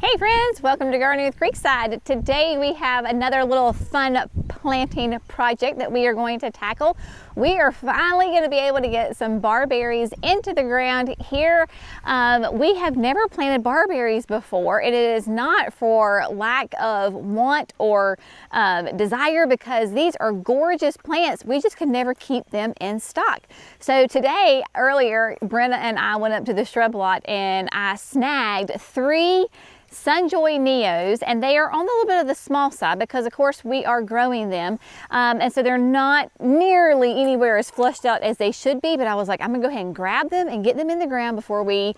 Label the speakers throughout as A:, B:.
A: Hey friends, welcome to Gardening with Creekside. Today we have another little fun planting project that we are going to tackle. We are finally going to be able to get some barberries into the ground here. We have never planted barberries before. It is not for lack of want or desire, because these are gorgeous plants. We just could never keep them in stock. So today, earlier, Brynna and I went up to the shrub lot and I snagged 3 Sunjoy Neos, and they are on a little bit of the small side because of course we are growing them, and so they're not nearly anywhere as flushed out as they should be. But I was like, I'm gonna go ahead and grab them and get them in the ground before we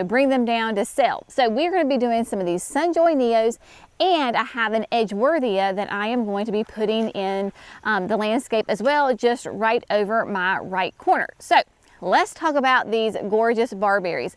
A: bring them down to sell. So we're going to be doing some of these Sunjoy Neos, and I have an edgeworthia that I am going to be putting in the landscape as well, just right over my right corner. So let's talk about these gorgeous barberries.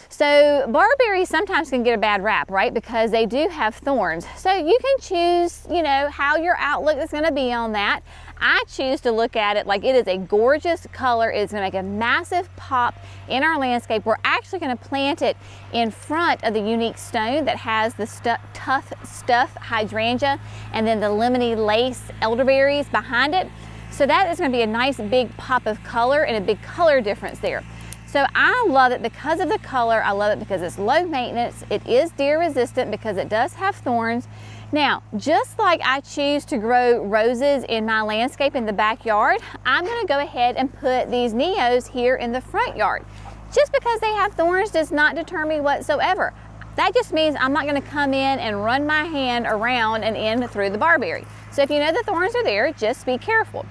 A: So barberries sometimes can get a bad rap, right? Because they do have thorns. So you can choose, how your outlook is going to be on that. I choose to look at it like it is a gorgeous color. It's going to make a massive pop in our landscape. We're actually going to plant it in front of the unique stone that has the tough stuff hydrangea and then the lemony lace elderberries behind it. So that is going to be a nice big pop of color and a big color difference there. So I love it because of the color. I love it because it's low maintenance. It is deer resistant because it does have thorns. Now, just like I choose to grow roses in my landscape in the backyard, I'm going to go ahead and put these Neos here in the front yard. Just because they have thorns does not deter me whatsoever. That just means I'm not going to come in and run my hand around and in through the barberry. So if you know the thorns are there, just be careful.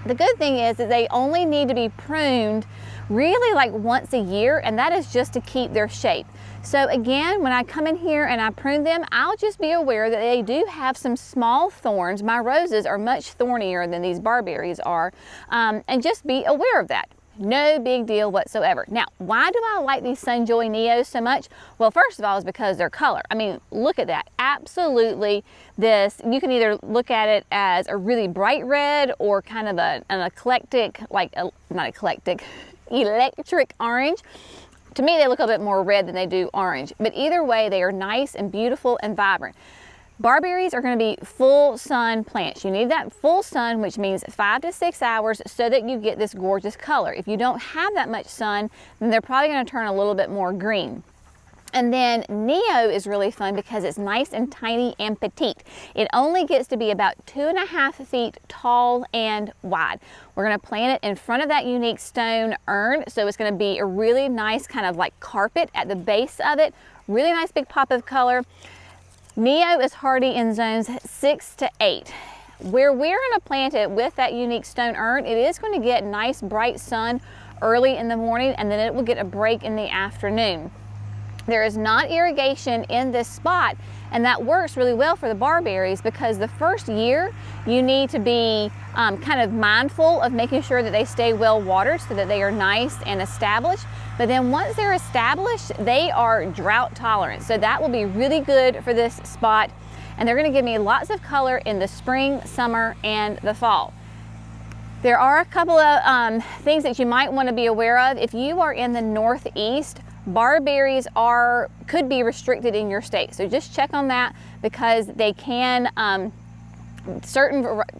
A: The good thing is that they only need to be pruned really like once a year, and that is just to keep their shape. So again, when I come in here and I prune them, I'll just be aware that they do have some small thorns. My roses are much thornier than these barberries are, and just be aware of that. No big deal whatsoever. Now, why do I like these Sunjoy Neos so much? Well, first of all, is because their color. I mean, look at that. Absolutely, this, you can either look at it as a really bright red or kind of an eclectic, not eclectic, electric orange. To me, they look a bit more red than they do orange. But either way, they are nice and beautiful and vibrant. Barberries are going to be full sun plants. You need that full sun, which means 5 to 6 hours, so that you get this gorgeous color. If you don't have that much sun, then they're probably going to turn a little bit more green. And then Neo is really fun because it's nice and tiny and petite. It only gets to be about 2.5 feet tall and wide. We're going to plant it in front of that unique stone urn, so it's going to be a really nice kind of like carpet at the base of it. Really nice big pop of color. Neo is hardy in zones 6 to 8. Where we're going to plant it with that unique stone urn, it is going to get nice bright sun early in the morning, and then it will get a break in the afternoon. There is not irrigation in this spot, and that works really well for the barberries because the first year you need to be kind of mindful of making sure that they stay well watered so that they are nice and established. But then once they're established, they are drought tolerant. So that will be really good for this spot. And they're going to give me lots of color in the spring, summer, and the fall. There are a couple of things that you might want to be aware of. If you are in the Northeast, barberries could be restricted in your state. So just check on that because they can,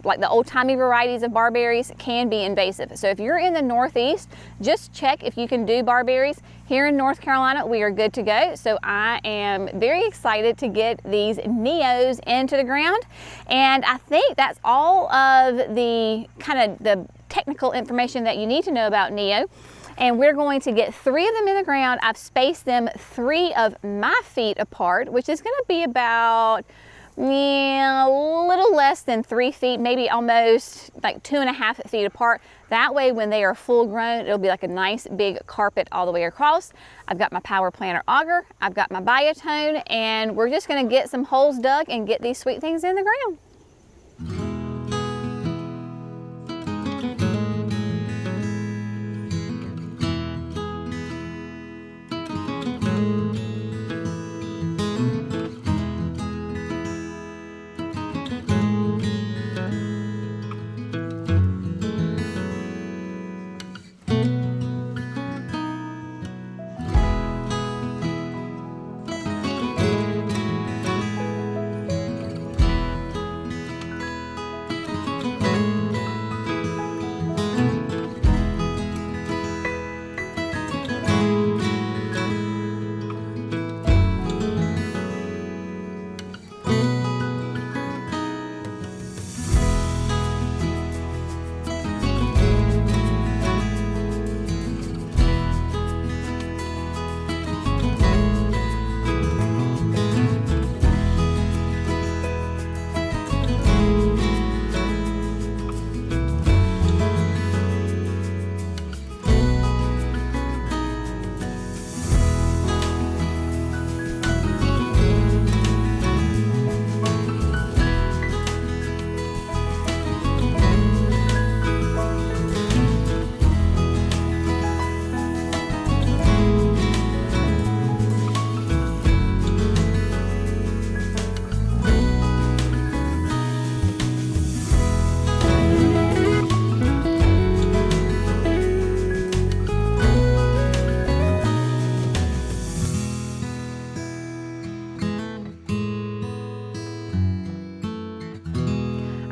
A: like the old-timey varieties of barberries can be invasive. So if you're in the Northeast, just check if you can do barberries. Here in North Carolina, we are good to go. So I am very excited to get these Neos into the ground. And I think that's all of the kind of the technical information that you need to know about Neo. And we're going to get 3 of them in the ground. I've spaced them 3 of my feet apart, which is going to be about a little less than 3 feet, maybe almost like 2.5 feet apart. That way, when they are full grown, it'll be like a nice big carpet all the way across. I've got my power planter auger, I've got my biotone, and we're just going to get some holes dug and get these sweet things in the ground.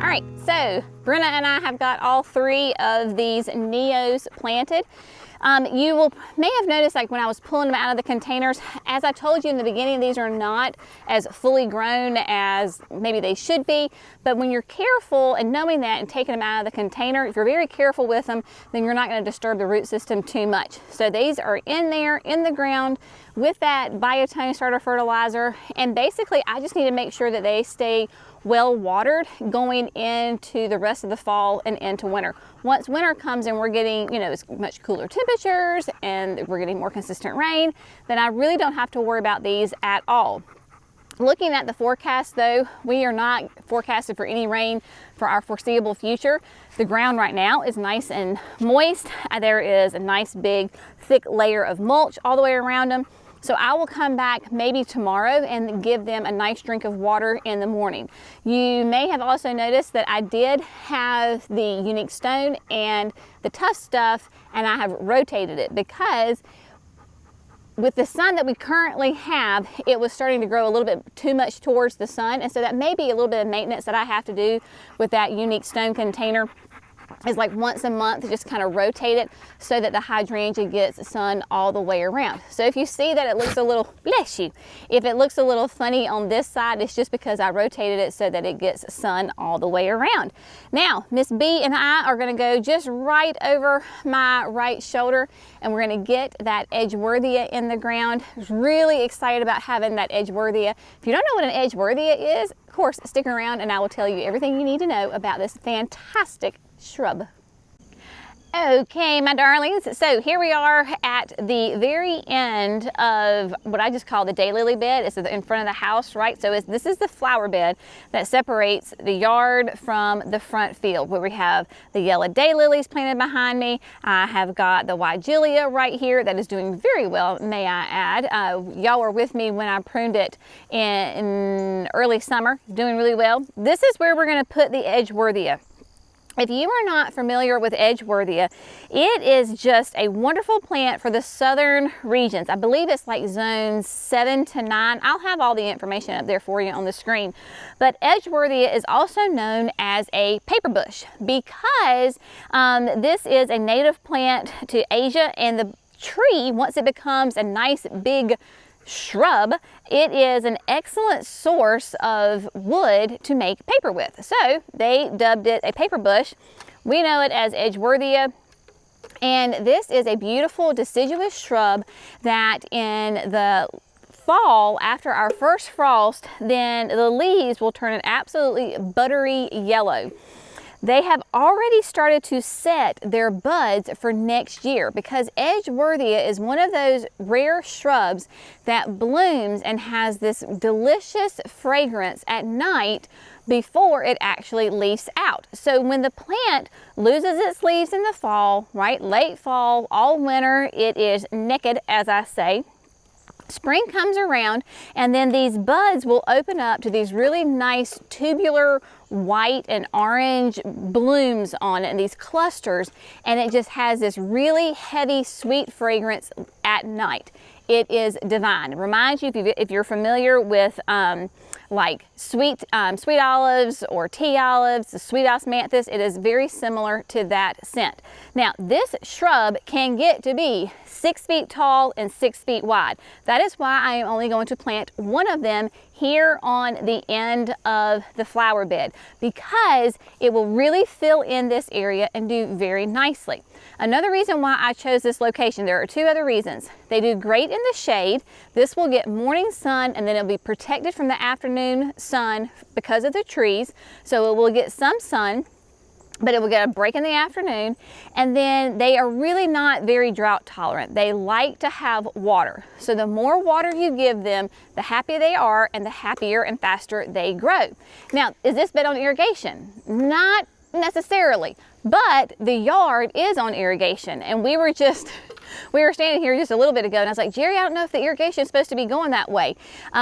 A: All right, so Brynna and I have got all 3 of these Neos planted. You may have noticed, like when I was pulling them out of the containers, as I told you in the beginning, these are not as fully grown as maybe they should be. But when you're careful and knowing that and taking them out of the container, if you're very careful with them, then you're not going to disturb the root system too much. So these are in there, in the ground, with that biotone starter fertilizer. And basically, I just need to make sure that they stay well watered going into the rest of the fall and into winter. Once winter comes and we're getting, you know, it's much cooler temperatures and we're getting more consistent rain, then I really don't have to worry about these at all. Looking at the forecast though, we are not forecasted for any rain for our foreseeable future. The ground right now is nice and moist. There is a nice big thick layer of mulch all the way around them. So I will come back maybe tomorrow and give them a nice drink of water in the morning. You may have also noticed that I did have the unique stone and the tough stuff, and I have rotated it because with the sun that we currently have, it was starting to grow a little bit too much towards the sun. And so that may be a little bit of maintenance that I have to do with that unique stone container. Is like once a month, just kind of rotate it so that the hydrangea gets sun all the way around. So if you see that it looks a little, bless you, if it looks a little funny on this side, it's just because I rotated it so that it gets sun all the way around. Now, Miss B and I are gonna go just right over my right shoulder and we're gonna get that edgeworthia in the ground. I was really excited about having that edgeworthia. If you don't know what an edgeworthia is, of course, stick around and I will tell you everything you need to know about this fantastic shrub. Okay, my darlings, so here we are at the very end of what I just call the daylily bed. It's in front of the house, right? So this is the flower bed that separates the yard from the front field, where we have the yellow daylilies planted behind me. I have got the weigelia right here that is doing very well, may I add. Y'all were with me when I pruned it in early summer, doing really well. This is where we're gonna put the edgeworthia. If you are not familiar with edgeworthia, it is just a wonderful plant for the southern regions. I believe it's like zones 7 to 9. I'll have all the information up there for you on the screen. But edgeworthia is also known as a paper bush because this is a native plant to Asia, and the tree, once it becomes a nice big shrub, it is an excellent source of wood to make paper with. So they dubbed it a paper bush. We know it as edgeworthia. And this is a beautiful deciduous shrub that in the fall, after our first frost, then the leaves will turn an absolutely buttery yellow. They have already started to set their buds for next year because edgeworthia is one of those rare shrubs that blooms and has this delicious fragrance at night before it actually leaves out. So when the plant loses its leaves in the fall, right, late fall, all winter, it is naked, as I say. Spring comes around and then these buds will open up to these really nice tubular white and orange blooms on it, and these clusters, and it just has this really heavy sweet fragrance at night. It is divine. It reminds you, if you're familiar with like sweet olives or tea olives, the sweet osmanthus, it is very similar to that scent. Now, this shrub can get to be 6 feet tall and 6 feet wide. That is why I am only going to plant one of them here on the end of the flower bed, because it will really fill in this area and do very nicely. Another reason why I chose this location, there are 2 other reasons. They do great in the shade. This will get morning sun and then it'll be protected from the afternoon sun because of the trees. So it will get some sun, but it will get a break in the afternoon. And then they are really not very drought tolerant. They like to have water. So the more water you give them, the happier they are and the happier and faster they grow. Now, is this bed on irrigation? Not necessarily, but the yard is on irrigation. And we were standing here just a little bit ago and I was like, Jerry, I don't know if the irrigation is supposed to be going that way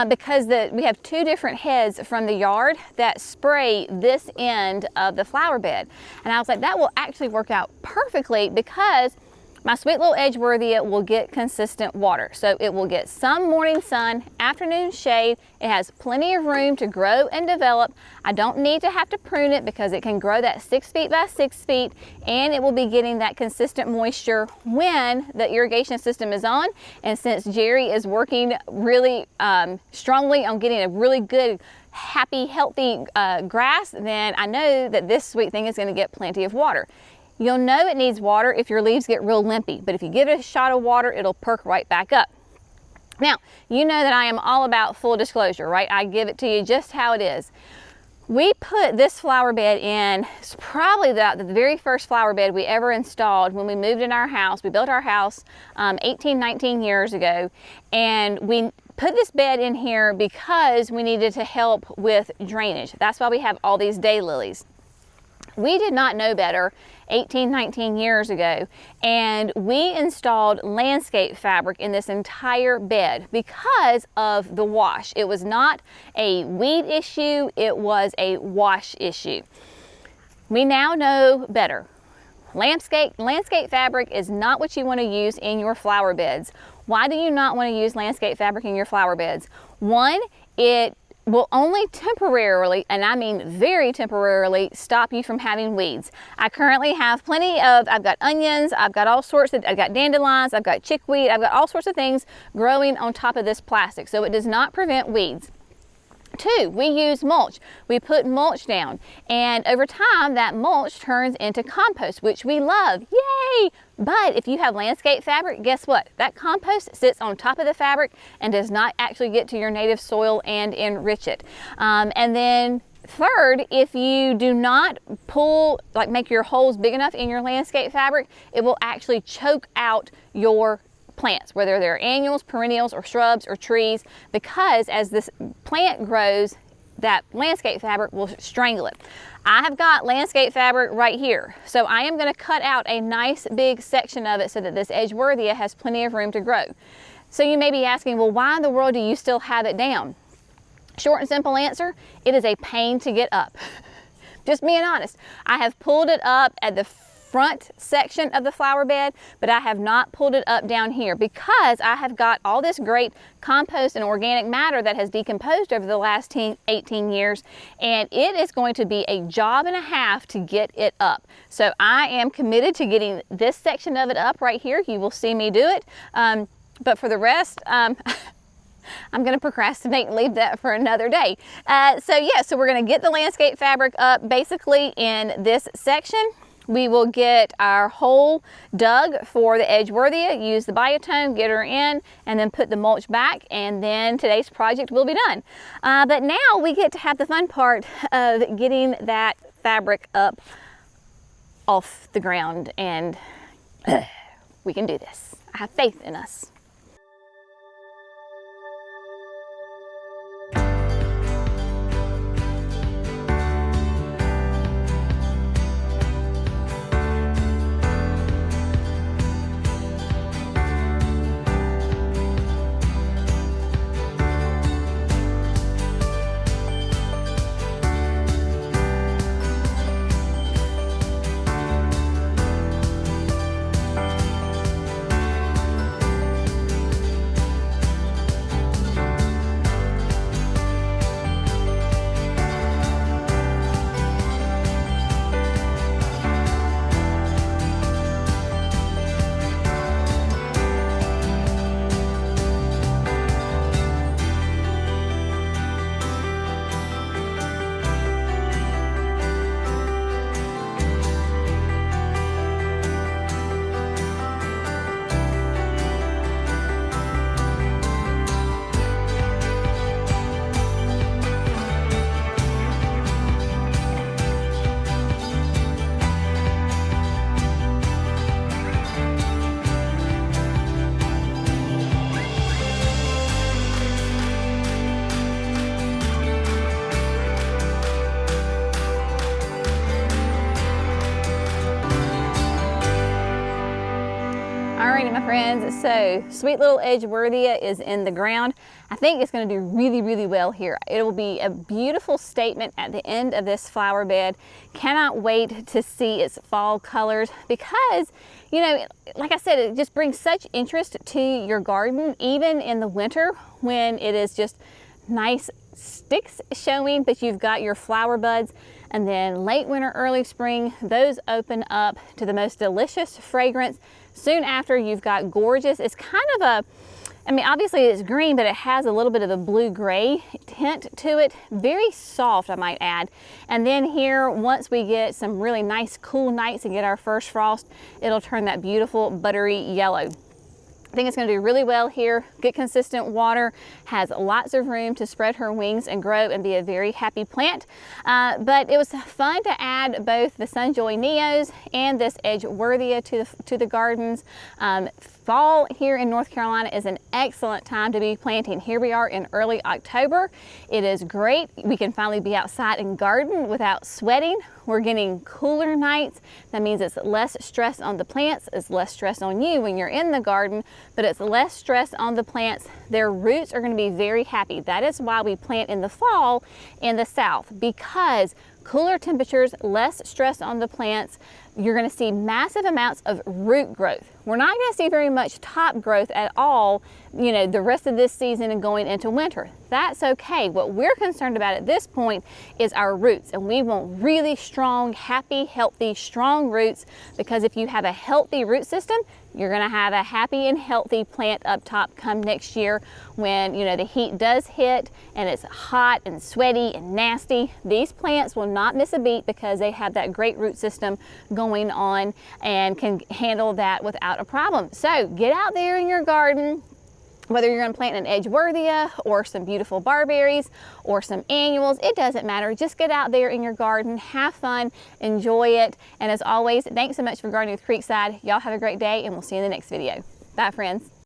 A: because we have 2 different heads from the yard that spray this end of the flower bed. And I was like, that will actually work out perfectly because My sweet little edgeworthia will get consistent water. So it will get some morning sun, afternoon shade. It has plenty of room to grow and develop. I don't need to have to prune it because it can grow that 6 feet by 6 feet, and it will be getting that consistent moisture when the irrigation system is on. And since Jerry is working really strongly on getting a really good, happy, healthy grass, then I know that this sweet thing is going to get plenty of water. You'll know it needs water if your leaves get real limpy, but if you give it a shot of water, it'll perk right back up. Now, you know that I am all about full disclosure, right? I give it to you just how it is. We put this flower bed in, it's probably the very first flower bed we ever installed when we moved in our house. We built our house 18, 19 years ago, and we put this bed in here because we needed to help with drainage. That's why we have all these daylilies. We did not know better 18, 19 years ago, and we installed landscape fabric in this entire bed because of the wash. It was not a weed issue, it was a wash issue. We now know better. Landscape fabric is not what you want to use in your flower beds. Why do you not want to use landscape fabric in your flower beds? One, it will only temporarily, and I mean very temporarily, stop you from having weeds. I currently have plenty of, I've got onions, I've got all sorts of, I've got dandelions, I've got chickweed, I've got all sorts of things growing on top of this plastic, so it does not prevent weeds. Two, we use mulch. We put mulch down, and over time that mulch turns into compost, which we love. Yay! But if you have landscape fabric, guess what? That compost sits on top of the fabric and does not actually get to your native soil and enrich it. And then third, if you do not make your holes big enough in your landscape fabric, it will actually choke out your plants, whether they're annuals, perennials, or shrubs or trees, because as this plant grows, that landscape fabric will strangle it. I have got landscape fabric right here, so I am going to cut out a nice big section of it so that this edgeworthia has plenty of room to grow. So you may be asking, well, why in the world do you still have it down? Short and simple answer, it is a pain to get up. Just being honest. I have pulled it up at the front section of the flower bed, but I have not pulled it up down here because I have got all this great compost and organic matter that has decomposed over the last 18 years, and it is going to be a job and a half to get it up. So I am committed to getting this section of it up right here. You will see me do it, but for the rest, I'm going to procrastinate and leave that for another day. So we're going to get the landscape fabric up basically in this section. We will get our hole dug for the edgeworthia, use the biotome, get her in, and then put the mulch back, and then today's project will be done. But now we get to have the fun part of getting that fabric up off the ground, and we can do this. I have faith in us. friends. So sweet little edgeworthia is in the ground. I think it's going to do really, really well here. It will be a beautiful statement at the end of this flower bed. Cannot wait to see its fall colors because, you know, like I said, it just brings such interest to your garden, even in the winter when it is just nice sticks showing, but you've got your flower buds. And then late winter, early spring, those open up to the most delicious fragrance. Soon after, you've got gorgeous, it's kind of a, I mean, obviously it's green, but it has a little bit of a blue-gray tint to it. Very soft, I might add. And then here, once we get some really nice cool nights and get our first frost, it'll turn that beautiful buttery yellow. I think it's going to do really well here. Good consistent water, has lots of room to spread her wings and grow and be a very happy plant. But it was fun to add both the Sunjoy Neos and this edgeworthia to the gardens. Fall here in North Carolina is an excellent time to be planting. Here we are in early October. It is great. We can finally be outside and garden without sweating. We're getting cooler nights. That means it's less stress on the plants. It's less stress on you when you're in the garden, but it's less stress on the plants. Their roots are going to be very happy. That is why we plant in the fall in the south, because cooler temperatures, less stress on the plants. You're going to see massive amounts of root growth. We're not going to see very much top growth at all, you know, the rest of this season and going into winter. That's okay. What we're concerned about at this point is our roots, and we want really strong, happy, healthy, strong roots, because if you have a healthy root system, you're going to have a happy and healthy plant up top come next year when, you know, the heat does hit and it's hot and sweaty and nasty. These plants will not miss a beat because they have that great root system going on and can handle that without a problem. So get out there in your garden, whether you're going to plant an edgeworthia or some beautiful barberries or some annuals, it doesn't matter. Just get out there in your garden, have fun, enjoy it. And as always, thanks so much for gardening with Creekside. Y'all have a great day, and we'll see you in the next video. Bye, friends.